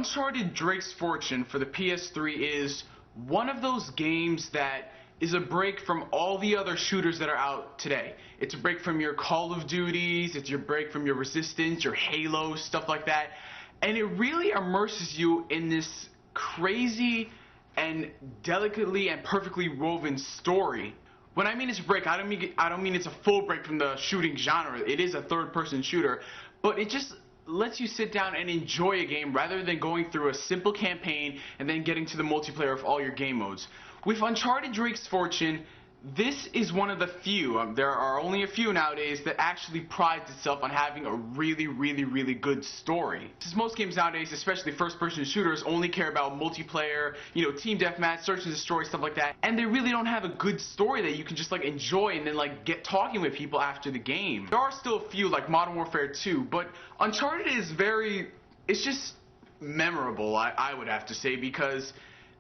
Uncharted Drake's Fortune for the PS3 is one of those games that is a break from all the other shooters that are out today. It's a break from your Call of Duties, it's your break from your Resistance, your Halo, stuff like that. And it really immerses you in this crazy and delicately and perfectly woven story. When I mean it's a break, I don't mean it's a full break from the shooting genre. It is a third-person shooter, but it just lets you sit down and enjoy a game rather than going through a simple campaign and then getting to the multiplayer of all your game modes. With Uncharted Drake's Fortune, this is one of the few, there are only a few nowadays, that actually prides itself on having a really good story. Since most games nowadays, especially first-person shooters, only care about multiplayer, team deathmatch, search and destroy, stuff like that, and they really don't have a good story that you can just enjoy and then get talking with people after the game. There are still a few like Modern Warfare 2, but Uncharted is it's just memorable, I would have to say, because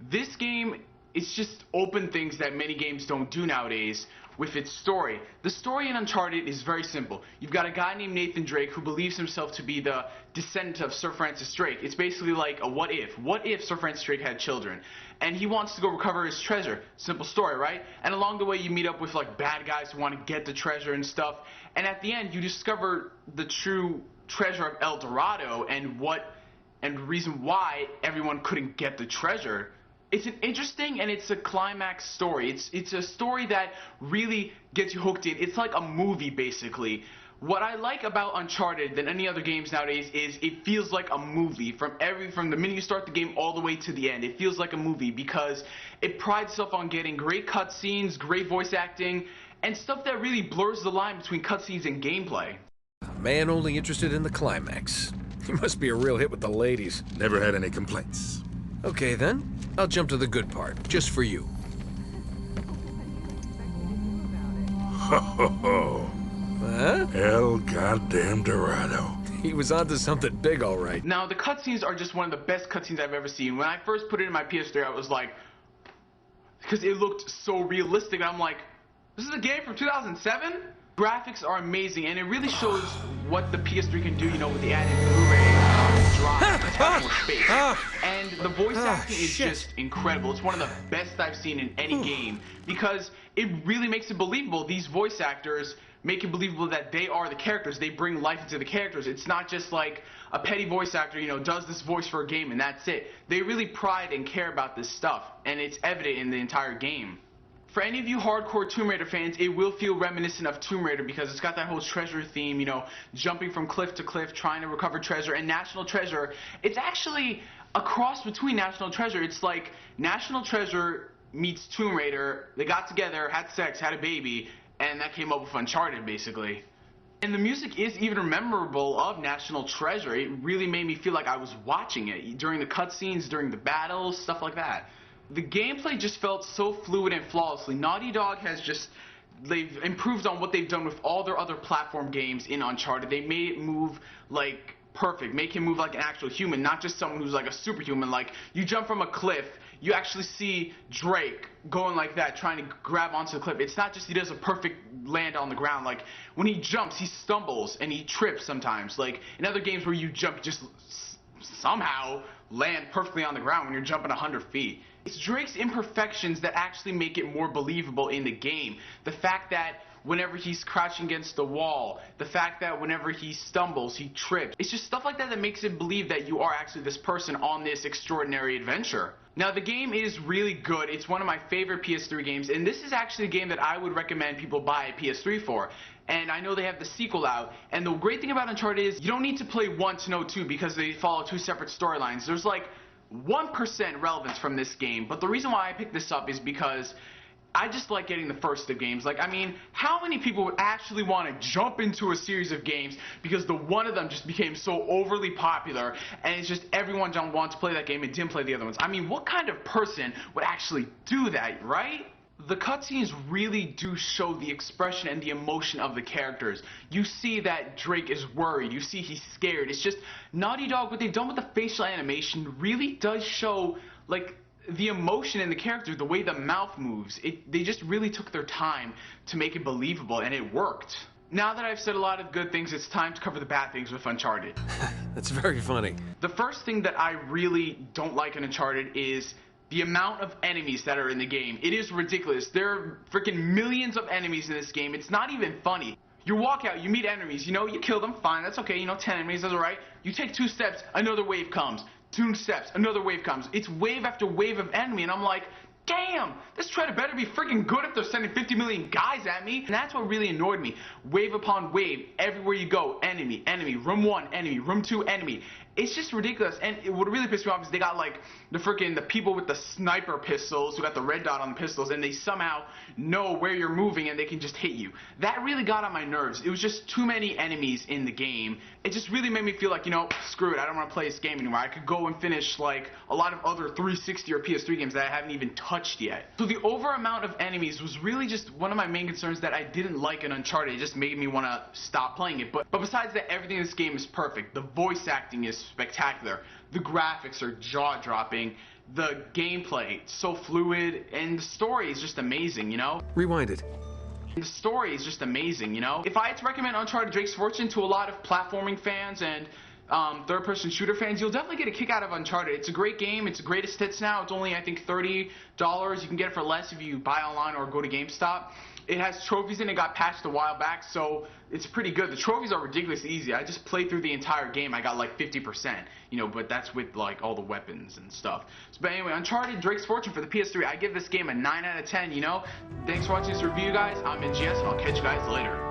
this game, it's just open things that many games don't do nowadays with its story. The story in Uncharted is very simple. You've got a guy named Nathan Drake who believes himself to be the descendant of Sir Francis Drake. It's basically like a what if. What if Sir Francis Drake had children? And he wants to go recover his treasure. Simple story, right? And along the way you meet up with bad guys who want to get the treasure and stuff. And at the end you discover the true treasure of El Dorado and the reason why everyone couldn't get the treasure. It's an interesting and it's a climax story. It's a story that really gets you hooked in. It's like a movie, basically. What I like about Uncharted than any other games nowadays is it feels like a movie from the minute you start the game all the way to the end. It feels like a movie because it prides itself on getting great cutscenes, great voice acting, and stuff that really blurs the line between cutscenes and gameplay. A man only interested in the climax. He must be a real hit with the ladies. Never had any complaints. Okay then, I'll jump to the good part, just for you. Ho ho ho. Huh? El goddamn Dorado. He was onto something big, all right. Now, the cutscenes are just one of the best cutscenes I've ever seen. When I first put it in my PS3, I was like, because it looked so realistic, and I'm like, this is a game from 2007? Graphics are amazing, and it really shows what the PS3 can do, with the added Blu-ray drive, having more space. And the voice acting is just incredible. It's one of the best I've seen in any game because it really makes it believable. These voice actors make it believable that they are the characters. They bring life into the characters. It's not just like a petty voice actor, does this voice for a game and that's it. They really pride and care about this stuff, and it's evident in the entire game. For any of you hardcore Tomb Raider fans, it will feel reminiscent of Tomb Raider because it's got that whole treasure theme, jumping from cliff to cliff, trying to recover treasure. And National Treasure, it's actually a cross between National Treasure. It's like National Treasure meets Tomb Raider. They got together, had sex, had a baby, and that came up with Uncharted, basically. And the music is even memorable of National Treasure. It really made me feel like I was watching it during the cutscenes, during the battles, stuff like that. The gameplay just felt so fluid and flawlessly. Naughty Dog they've improved on what they've done with all their other platform games in Uncharted. They made it move perfect, make him move like an actual human, not just someone who's like a superhuman. Like, you jump from a cliff, you actually see Drake going like that, trying to grab onto the cliff. It's not just he does a perfect land on the ground. Like, when he jumps, he stumbles and he trips sometimes. Like, in other games where you jump, just somehow land perfectly on the ground when you're jumping 100 feet. It's Drake's imperfections that actually make it more believable in the game. The fact that whenever he's crouching against the wall, the fact that whenever he stumbles, he trips. It's just stuff like that that makes it believe that you are actually this person on this extraordinary adventure. Now, the game is really good. It's one of my favorite PS3 games, and this is actually a game that I would recommend people buy a PS3 for. And I know they have the sequel out, and the great thing about Uncharted is you don't need to play 1 to know 2 because they follow 2 separate storylines. There's 1% relevance from this game, but the reason why I picked this up is because I just like getting the first of games. How many people would actually want to jump into a series of games because the one of them just became so overly popular and it's just everyone don't want to play that game and didn't play the other ones? What kind of person would actually do that, right? The cutscenes really do show the expression and the emotion of the characters. You see that Drake is worried. You see he's scared. It's just Naughty Dog, what they've done with the facial animation really does show the emotion in the character, the way the mouth moves. They just really took their time to make it believable, and it worked. Now that I've said a lot of good things, it's time to cover the bad things with Uncharted. That's very funny. The first thing that I really don't like in Uncharted is the amount of enemies that are in the game. It is ridiculous. There are freaking millions of enemies in this game. It's not even funny. You walk out, you meet enemies, you know, you kill them, fine, that's okay, you know, 10 enemies, that's alright. You take 2 steps, another wave comes. 2 steps, another wave comes. It's wave after wave of enemy, and I'm like, damn, this trailer better be freaking good if they're sending 50 million guys at me. And that's what really annoyed me. Wave upon wave, everywhere you go, enemy, enemy, room 1, enemy, room 2, enemy. It's just ridiculous. And what really pissed me off is they got like the people with the sniper pistols who got the red dot on the pistols, and they somehow know where you're moving and they can just hit you. That really got on my nerves. It was just too many enemies in the game. It just really made me feel like, you know, screw it, I don't want to play this game anymore. I could go and finish like a lot of other 360 or PS3 games that I haven't even touched yet. So the over amount of enemies was really just one of my main concerns that I didn't like in Uncharted. It just made me want to stop playing it. But besides that, everything in this game is perfect. The voice acting is spectacular. The graphics are jaw-dropping. The gameplay, so fluid, and the story is just amazing, you know? Rewind it. The story is just amazing, you know? If I had to recommend Uncharted Drake's Fortune to a lot of platforming fans and third-person shooter fans, you'll definitely get a kick out of Uncharted. It's a great game. It's the greatest hits now. It's only, I think, $30. You can get it for less if you buy online or go to GameStop. It has trophies in it. Got patched a while back, so it's pretty good. The trophies are ridiculously easy. I just played through the entire game. I got like 50%, you know, but that's with like all the weapons and stuff. So, but anyway, Uncharted Drake's Fortune for the PS3. I give this game a 9 out of 10, you know? Thanks for watching this review, guys. I'm NGS, and I'll catch you guys later.